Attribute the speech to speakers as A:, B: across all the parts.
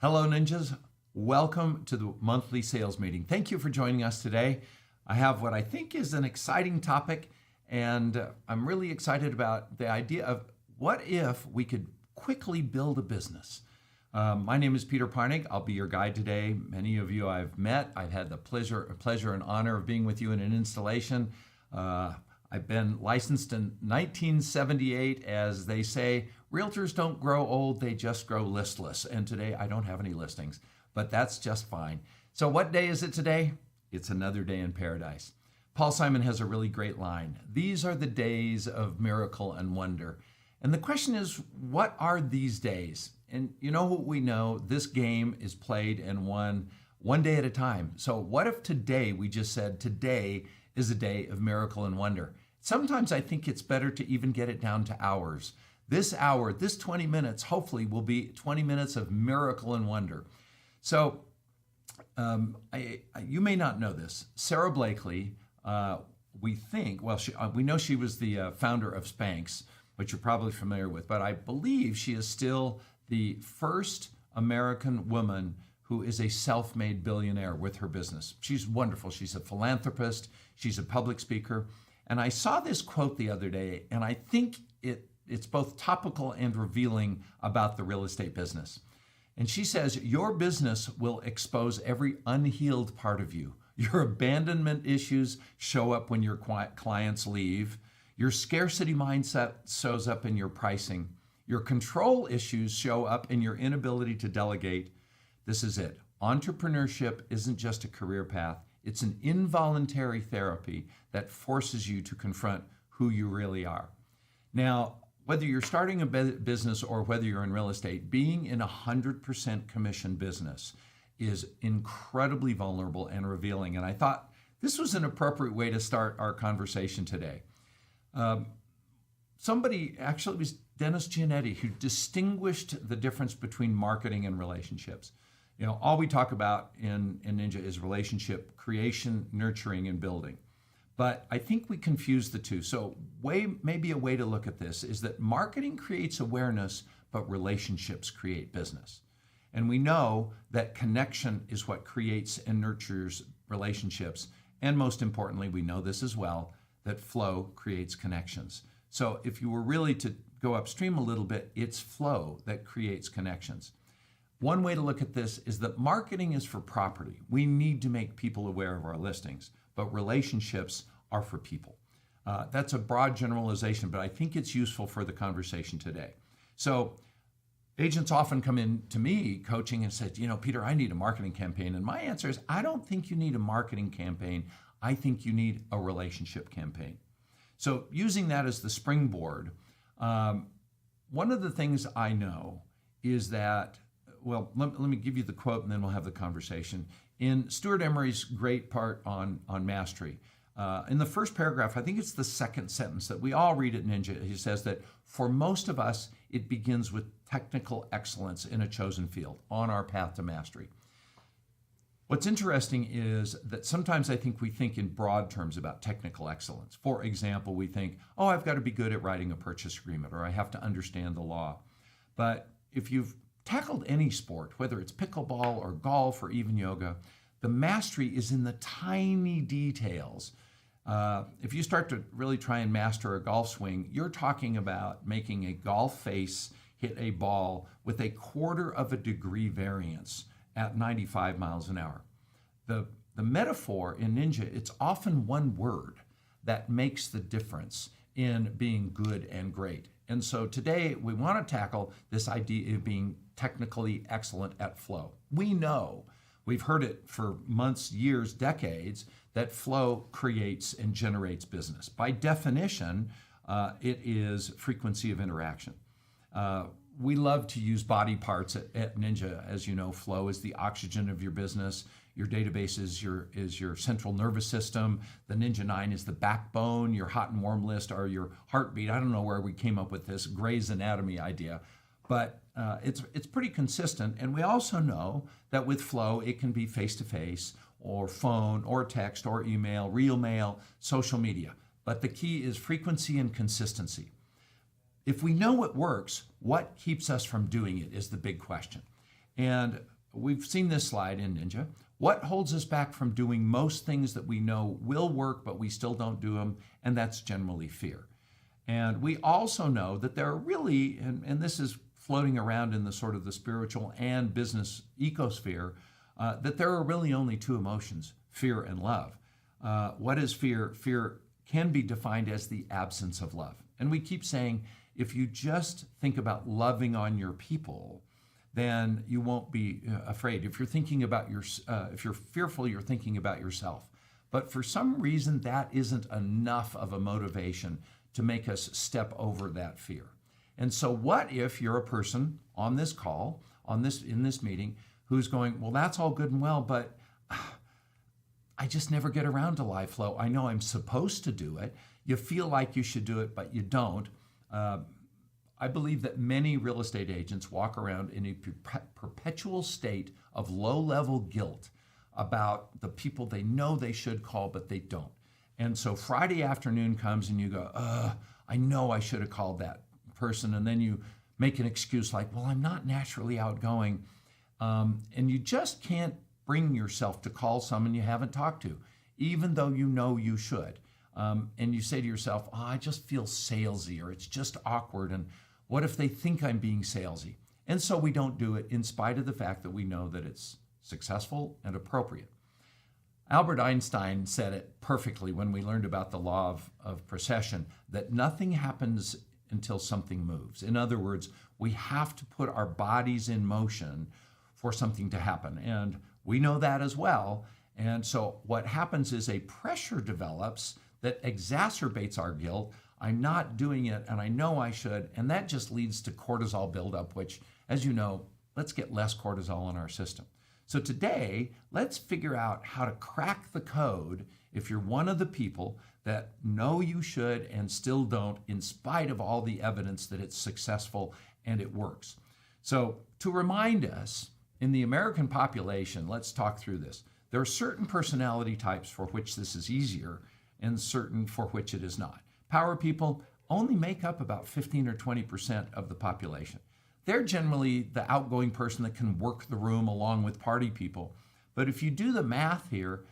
A: Hello, ninjas. Welcome to the monthly sales meeting. Thank you for joining us today. I have what I think is an exciting topic, and I'm really excited about the idea of what if we could quickly build a business. My name is Peter Parnig. I'll be your guide today. Many of you I've met. I've had the pleasure and honor of being with you in an installation. I've been licensed in 1978. As they say, realtors don't grow old, they just grow listless. And today I don't have any listings, but that's just fine. So what day is it today? It's another day in paradise. Paul Simon has a really great line. These are the days of miracle and wonder. And the question is, what are these days? And you know what we know? This game is played and won one day at a time. So what if today we just said today is a day of miracle and wonder? Sometimes I think it's better to even get it down to hours. This hour, this 20 minutes, hopefully will be 20 minutes of miracle and wonder. So you may not know this. Sarah Blakely, we know she was the founder of Spanx, which you're probably familiar with, but I believe she is still the first American woman who is a self-made billionaire with her business. She's wonderful. She's a philanthropist. She's a public speaker. And I saw this quote the other day, and I think it's both topical and revealing about the real estate business. And she says, your business will expose every unhealed part of you. Your abandonment issues show up when your clients leave. Your scarcity mindset shows up in your pricing. Your control issues show up in your inability to delegate. This is it. Entrepreneurship isn't just a career path. It's an involuntary therapy that forces you to confront who you really are. Now, whether you're starting a business or whether you're in real estate, being in a 100% commission business is incredibly vulnerable and revealing. And I thought this was an appropriate way to start our conversation today. Somebody, actually it was Dennis Giannetti, who distinguished the difference between marketing and relationships. You know, all we talk about in Ninja is relationship creation, nurturing, and building. But I think we confuse the two. So maybe a way to look at this is that marketing creates awareness, but relationships create business. And we know that connection is what creates and nurtures relationships. And most importantly, we know this as well, that flow creates connections. So if you were really to go upstream a little bit, it's flow that creates connections. One way to look at this is that marketing is for property. We need to make people aware of our listings, but relationships are for people. That's a broad generalization, but I think it's useful for the conversation today. So agents often come in to me coaching and say, Peter, I need a marketing campaign. And my answer is, I don't think you need a marketing campaign. I think you need a relationship campaign. So using that as the springboard, one of the things I know is that, well, let me give you the quote and then we'll have the conversation. In Stuart Emery's great part on mastery, in the first paragraph, I think it's the second sentence that we all read at Ninja, he says that for most of us, it begins with technical excellence in a chosen field on our path to mastery. What's interesting is that sometimes I think we think in broad terms about technical excellence. For example, we think, I've got to be good at writing a purchase agreement, or I have to understand the law. But if you've tackled any sport, whether it's pickleball or golf or even yoga, the mastery is in the tiny details. If you start to really try and master a golf swing, you're talking about making a golf face hit a ball with a 1/4 of a degree variance at 95 miles an hour. The metaphor in Ninja, it's often one word that makes the difference in being good and great. And so today we want to tackle this idea of being technically excellent at flow. We know, we've heard it for months, years, decades, that flow creates and generates business. By definition, it is frequency of interaction. We love to use body parts at Ninja. As you know, flow is the oxygen of your business. Your database is your central nervous system. The Ninja 9 is the backbone. Your hot and warm list are your heartbeat. I don't know where we came up with this Grey's Anatomy idea, but it's pretty consistent. And we also know that with flow, it can be face-to-face or phone or text or email, real mail, social media. But the key is frequency and consistency. If we know what works, what keeps us from doing it is the big question. And we've seen this slide in Ninja. What holds us back from doing most things that we know will work, but we still don't do them? And that's generally fear. And we also know that there are really, and this is floating around in the sort of the spiritual and business ecosphere, that there are really only two emotions, fear and love. What is fear? Fear can be defined as the absence of love. And we keep saying, if you just think about loving on your people, then you won't be afraid. If you're thinking about if you're fearful, you're thinking about yourself. But for some reason, that isn't enough of a motivation to make us step over that fear. And so what if you're a person on this call, in this meeting, who's going, well, that's all good and well, but I just never get around to live flow. I know I'm supposed to do it. You feel like you should do it, but you don't. I believe that many real estate agents walk around in a perpetual state of low-level guilt about the people they know they should call, but they don't. And so Friday afternoon comes and you go, I know I should have called that person. And then you make an excuse like, well, I'm not naturally outgoing. And you just can't bring yourself to call someone you haven't talked to, even though you know you should. And you say to yourself, I just feel salesy, or it's just awkward. And what if they think I'm being salesy? And so we don't do it in spite of the fact that we know that it's successful and appropriate. Albert Einstein said it perfectly when we learned about the law of precession, that nothing happens until something moves. In other words, we have to put our bodies in motion for something to happen. And we know that as well. And so what happens is a pressure develops that exacerbates our guilt. I'm not doing it, and I know I should. And that just leads to cortisol buildup, which, as you know, let's get less cortisol in our system. So today, let's figure out how to crack the code if you're one of the people that know you should and still don't, in spite of all the evidence that it's successful and it works. So to remind us, in the American population, let's talk through this. There are certain personality types for which this is easier and certain for which it is not. Power people only make up about 15 or 20% of the population. They're generally the outgoing person that can work the room along with party people. But if you do the math here,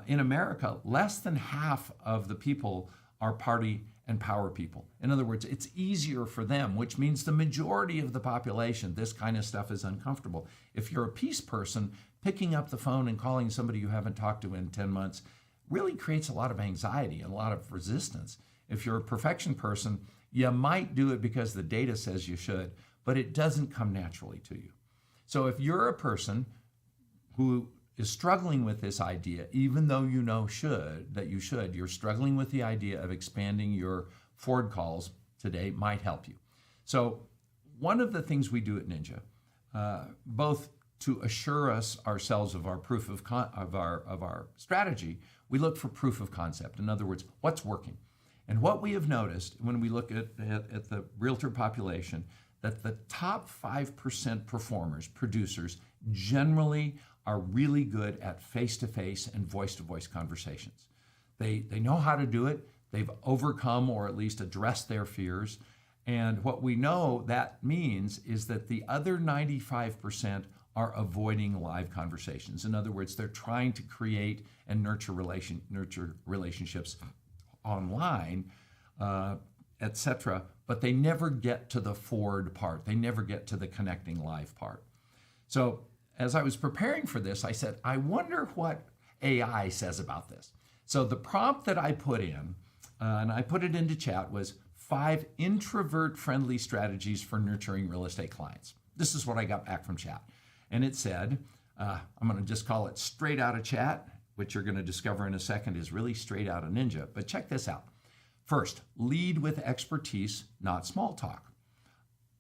A: in America, less than half of the people are party and power people. In other words, it's easier for them, which means the majority of the population, this kind of stuff is uncomfortable. If you're a peace person, picking up the phone and calling somebody you haven't talked to in 10 months really creates a lot of anxiety and a lot of resistance. If you're a perfection person, you might do it because the data says you should, but it doesn't come naturally to you. So if you're a person who is struggling with this idea, even though you know you're struggling with the idea of expanding your Ford calls today, might help you. So one of the things we do at Ninja, both to assure us ourselves of our proof of our strategy, we look for proof of concept. In other words, what's working. And what we have noticed when we look at the realtor population, that the top 5% performers, producers, generally are really good at face-to-face and voice-to-voice conversations. They know how to do it. They've overcome or at least addressed their fears. And what we know that means is that the other 95% are avoiding live conversations. In other words, they're trying to create and nurture relationships online, etc., but they never get to the forward part. They never get to the connecting live part. So as I was preparing for this, I said, I wonder what AI says about this. So the prompt that I put in, and I put it into chat, was 5 introvert-friendly strategies for nurturing real estate clients. This is what I got back from chat. And it said, I'm going to just call it straight out of chat, which you're going to discover in a second is really straight out of Ninja. But check this out. First, lead with expertise, not small talk.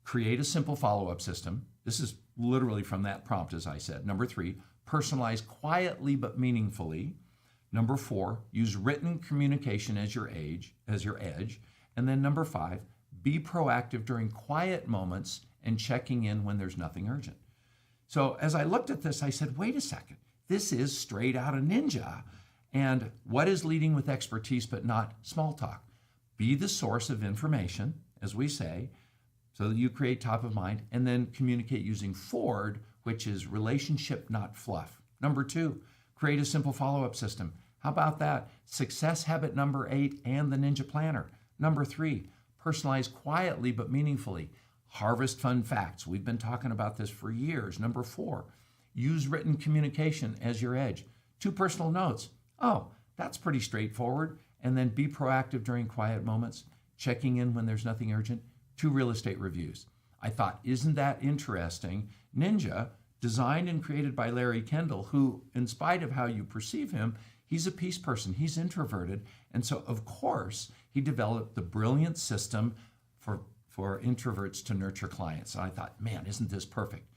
A: Create a simple follow-up system. This is literally from that prompt, as I said. Number 3, personalize quietly but meaningfully. Number 4, use written communication as your edge. And then number 5, be proactive during quiet moments and checking in when there's nothing urgent. So as I looked at this, I said, wait a second, this is straight out of Ninja. And what is leading with expertise but not small talk? Be the source of information, as we say, so that you create top of mind, and then communicate using Ford, which is relationship, not fluff. Number 2, create a simple follow-up system. How about that? Success habit number 8 and the Ninja Planner. Number 3, personalize quietly but meaningfully. Harvest fun facts. We've been talking about this for years. Number 4, use written communication as your edge. 2 personal notes. Oh, that's pretty straightforward. And then be proactive during quiet moments, checking in when there's nothing urgent. 2 real estate reviews. I thought, isn't that interesting? Ninja, designed and created by Larry Kendall, who, in spite of how you perceive him, he's a peace person. He's introverted. And so, of course, he developed the brilliant system for introverts to nurture clients. And I thought, man, isn't this perfect?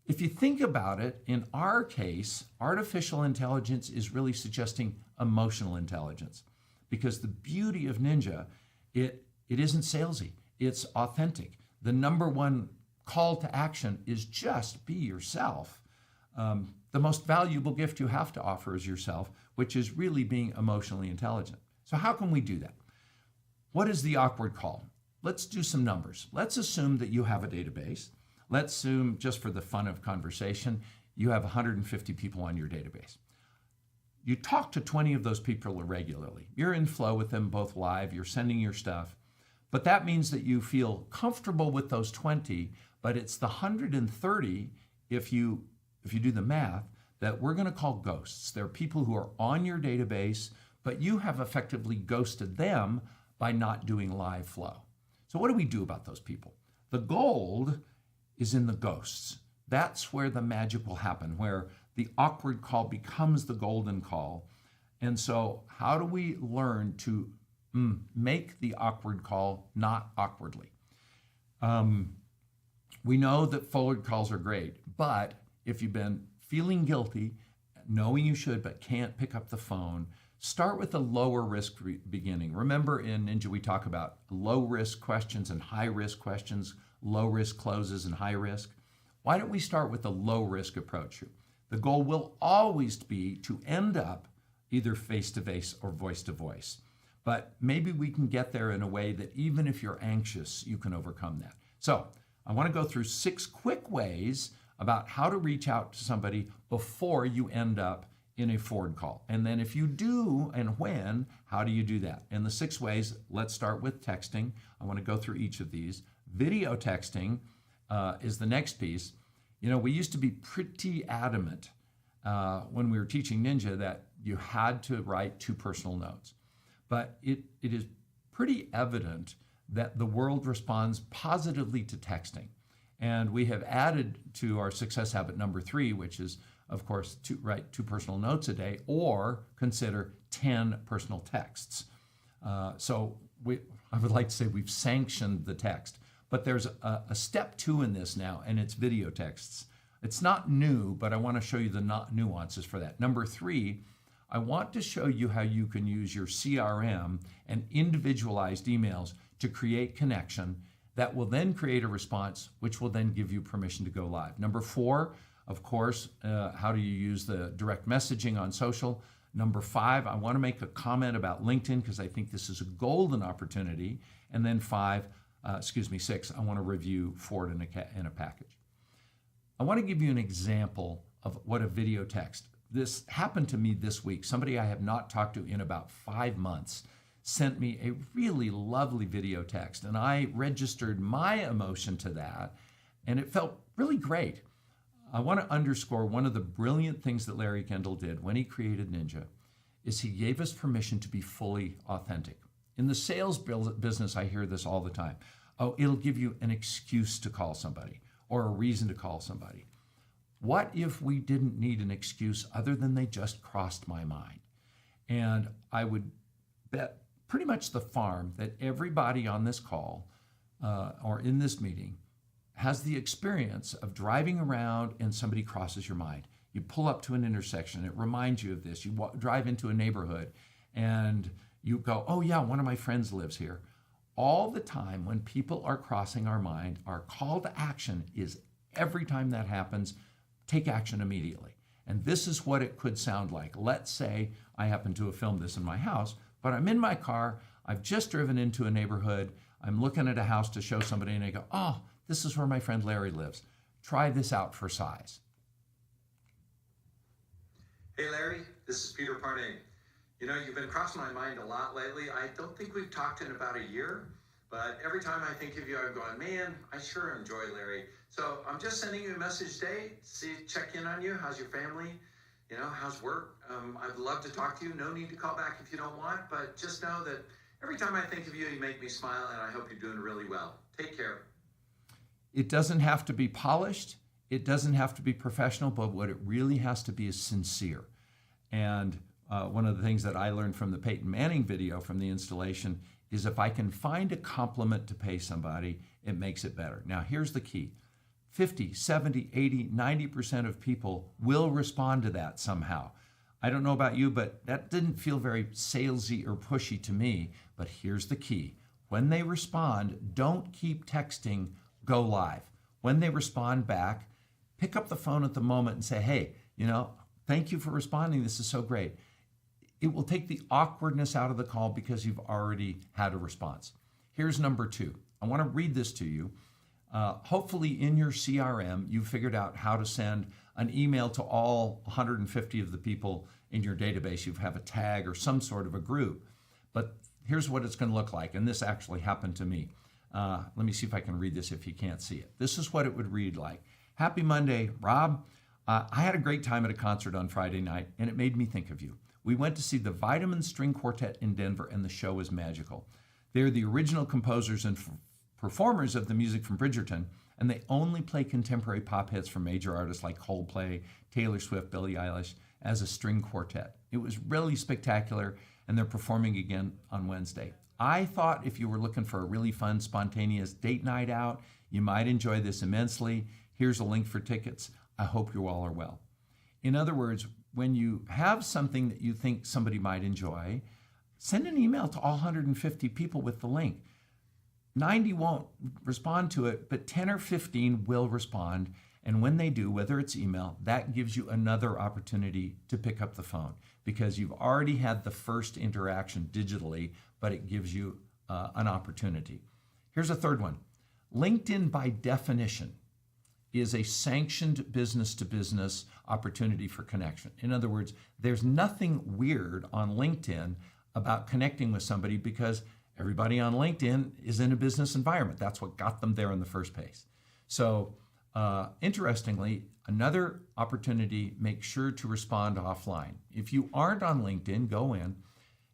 A: If you think about it, in our case, artificial intelligence is really suggesting emotional intelligence, because the beauty of Ninja, it isn't salesy, it's authentic. The number 1 call to action is just be yourself. The most valuable gift you have to offer is yourself, which is really being emotionally intelligent. So how can we do that? What is the awkward call? Let's do some numbers. Let's assume that you have a database. Let's assume, just for the fun of conversation, you have 150 people on your database. You talk to 20 of those people regularly. You're in flow with them both live, you're sending your stuff. But that means that you feel comfortable with those 20, but it's the 130, if you do the math, that we're going to call ghosts. They're people who are on your database, but you have effectively ghosted them by not doing live flow. So what do we do about those people? The gold is in the ghosts. That's where the magic will happen, where the awkward call becomes the golden call. And so how do we learn to make the awkward call not awkwardly? We know that forward calls are great, but if you've been feeling guilty, knowing you should but can't pick up the phone, start with a lower risk beginning. Remember, in Ninja we talk about low risk questions and high risk questions, low risk closes and high risk. Why don't we start with a low risk approach? The goal will always be to end up either face to face or voice to voice. But maybe we can get there in a way that even if you're anxious, you can overcome that. So I want to go through 6 quick ways about how to reach out to somebody before you end up in a forward call. And then if you do and when, how do you do that? And the 6 ways, let's start with texting. I want to go through each of these. Video texting is the next piece. You know, we used to be pretty adamant when we were teaching Ninja that you had to write 2 personal notes. But it is pretty evident that the world responds positively to texting. And we have added to our success habit number 3, which is, of course, to write 2 personal notes a day or consider 10 personal texts. So I would like to say we've sanctioned the text. But there's a step 2 in this now, and it's video texts. It's not new, but I want to show you the nuances for that. Number 3, I want to show you how you can use your CRM and individualized emails to create connection that will then create a response, which will then give you permission to go live. Number 4, of course, how do you use the direct messaging on social? Number 5, I want to make a comment about LinkedIn because I think this is a golden opportunity. And then 6, I want to review Ford in a package. I want to give you an example of what a video text. This happened to me this week. Somebody I have not talked to in about 5 months sent me a really lovely video text, and I registered my emotion to that, and it felt really great. I want to underscore one of the brilliant things that Larry Kendall did when he created Ninja is he gave us permission to be fully authentic. In the sales business, I hear this all the time. Oh, it'll give you an excuse to call somebody or a reason to call somebody. What if we didn't need an excuse other than they just crossed my mind? And I would bet pretty much the farm that everybody on this call or in this meeting has the experience of driving around and somebody crosses your mind. You pull up to an intersection, it reminds you of this. You drive into a neighborhood and you go, oh yeah, one of my friends lives here. All the time when people are crossing our mind, our call to action is every time that happens, take action immediately. And this is what it could sound like. Let's say I happen to have filmed this in my house, but I'm in my car, I've just driven into a neighborhood, I'm looking at a house to show somebody and I go, oh, this is where my friend Larry lives. Try this out for size.
B: Hey Larry, this is Peter Parnay. You know, you've been crossing my mind a lot lately. I don't think we've talked in about a year, but every time I think of you, I'm going, man, I sure enjoy Larry. So I'm just sending you a message today, check in on you. How's your family? You know, how's work? I'd love to talk to you. No need to call back if you don't want, but just know that every time I think of you, you make me smile, and I hope you're doing really well. Take care.
A: It doesn't have to be polished. It doesn't have to be professional, but what it really has to be is sincere. And one of the things that I learned from the Peyton Manning video from the installation is if I can find a compliment to pay somebody, it makes it better. Now, here's the key. 50, 70, 80, 90% of people will respond to that somehow. I don't know about you, but that didn't feel very salesy or pushy to me. But here's the key. When they respond, don't keep texting, go live. When they respond back, pick up the phone at the moment and say, hey, you know, thank you for responding. This is so great. It will take the awkwardness out of the call because you've already had a response. Here's number 2. I want to read this to you. Hopefully in your CRM, you've figured out how to send an email to all 150 of the people in your database. You have a tag or some sort of a group. But here's what it's going to look like. And this actually happened to me. Let me see if I can read this if you can't see it. This is what it would read like. Happy Monday, Rob. I had a great time at a concert on Friday night, and it made me think of you. We went to see the Vitamin String Quartet in Denver, and the show was magical. They're the original composers and performers of the music from Bridgerton, and they only play contemporary pop hits from major artists like Coldplay, Taylor Swift, Billie Eilish as a string quartet. It was really spectacular, and they're performing again on Wednesday. I thought if you were looking for a really fun, spontaneous date night out, you might enjoy this immensely. Here's a link for tickets. I hope you all are well. In other words, when you have something that you think somebody might enjoy, send an email to all 150 people with the link. 90 won't respond to it, but 10 or 15 will respond. And when they do, whether it's email, that gives you another opportunity to pick up the phone because you've already had the first interaction digitally, but it gives you an opportunity. Here's a third one. LinkedIn, by definition, is a sanctioned business-to-business opportunity for connection. In other words, there's nothing weird on LinkedIn about connecting with somebody because everybody on LinkedIn is in a business environment. That's what got them there in the first place. So interestingly, another opportunity, make sure to respond offline. If you aren't on LinkedIn, go in,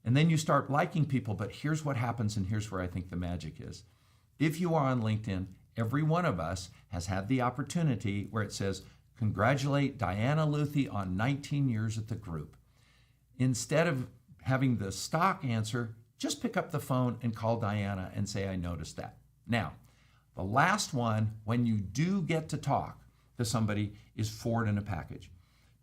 A: and then you start liking people, but here's what happens, and here's where I think the magic is. If you are on LinkedIn, every one of us has had the opportunity where it says, congratulate Diana Luthi on 19 years at the group. Instead of having the stock answer, just pick up the phone and call Diana and say, I noticed that. Now, the last one, when you do get to talk to somebody, is forward in a package.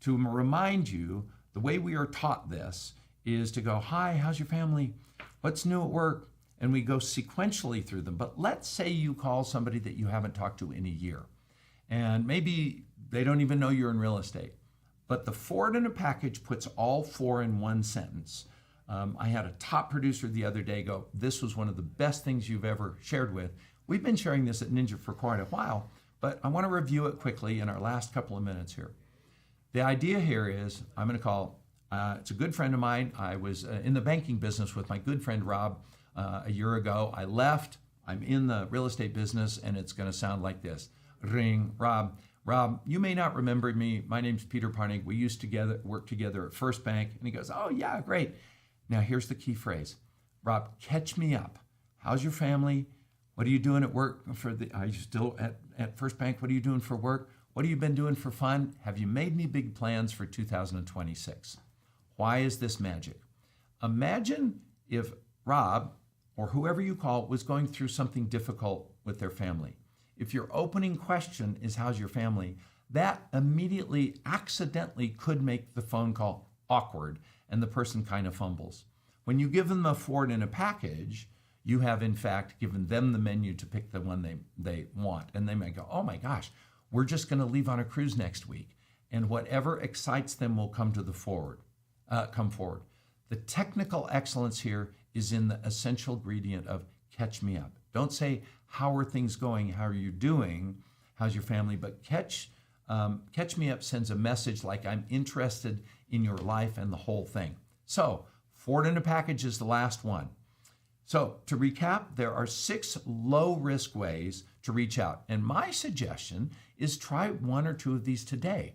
A: To remind you, the way we are taught this is to go, hi, how's your family? What's new at work? And we go sequentially through them. But let's say you call somebody that you haven't talked to in a year, and maybe they don't even know you're in real estate. But the forward in a package puts all 4 in one sentence. I had a top producer the other day go, this was one of the best things you've ever shared with. We've been sharing this at Ninja for quite a while, but I want to review it quickly in our last couple of minutes here. The idea here is I'm going to call, it's a good friend of mine. I was in the banking business with my good friend Rob a year ago. I left. I'm in the real estate business, and it's going to sound like this. Ring, Rob. Rob, you may not remember me. My name's Peter Parnig. We used to work together at First Bank. And he goes, oh, yeah, great. Now, here's the key phrase. Rob, catch me up. How's your family? What are you doing at work? Are you still at First Bank? What are you doing for work? What have you been doing for fun? Have you made any big plans for 2026? Why is this magic? Imagine if Rob, or whoever you call, was going through something difficult with their family. If your opening question is, how's your family? That immediately, accidentally could make the phone call awkward and the person kind of fumbles. When you give them a forward in a package, you have in fact given them the menu to pick the one they want. And they might go, oh my gosh, we're just gonna leave on a cruise next week. And whatever excites them will come forward. The technical excellence here is in the essential ingredient of catch me up. Don't say, how are things going? How are you doing? how's your family, but Catch Me Up sends a message like I'm interested in your life and the whole thing. So forward in a package is the last one. So to recap, there are 6 low-risk ways to reach out. And my suggestion is try 1 or 2 of these today.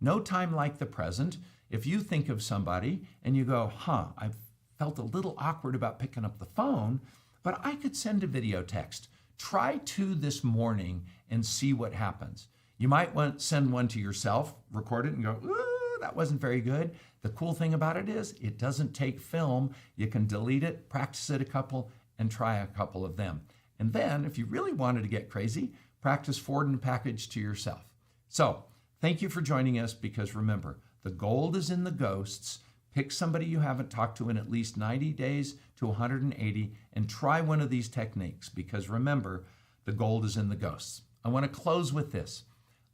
A: No time like the present. If you think of somebody and you go, I felt a little awkward about picking up the phone, but I could send a video text. Try 2 this morning and see what happens. You might want to send one to yourself, record it and go, ooh, that wasn't very good. The cool thing about it is it doesn't take film. You can delete it, practice it a couple, and try a couple of them. And then if you really wanted to get crazy, practice forward in a package to yourself. So thank you for joining us, because remember, the gold is in the ghosts. Pick somebody you haven't talked to in at least 90 days to 180 and try one of these techniques, because remember, the gold is in the ghosts. I want to close with this.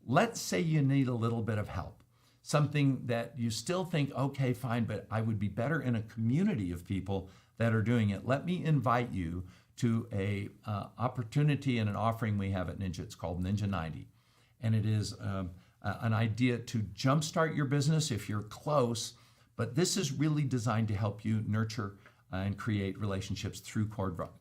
A: Let's say you need a little bit of help, something that you still think, okay, fine, but I would be better in a community of people that are doing it. Let me invite you to a opportunity and an offering we have at Ninja. It's called Ninja 90. And it is an idea to jumpstart your business if you're close, but this is really designed to help you nurture and create relationships through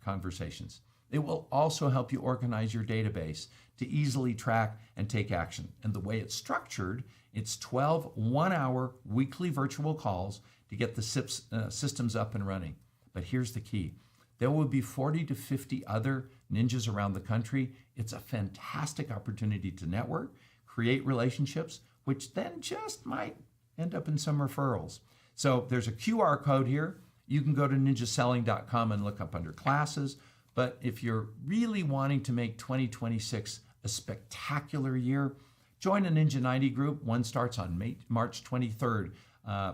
A: conversations. It will also help you organize your database to easily track and take action. And the way it's structured, it's 12 one-hour weekly virtual calls to get the systems up and running. But here's the key. There will be 40 to 50 other ninjas around the country. It's a fantastic opportunity to network, create relationships, which then just might end up in some referrals. So there's a QR code here. You can go to ninjaselling.com and look up under classes. But if you're really wanting to make 2026 a spectacular year, join a Ninja 90 group. One starts on March 23rd.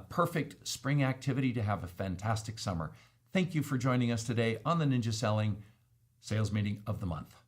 A: Perfect spring activity to have a fantastic summer. Thank you for joining us today on the Ninja Selling Sales Meeting of the Month.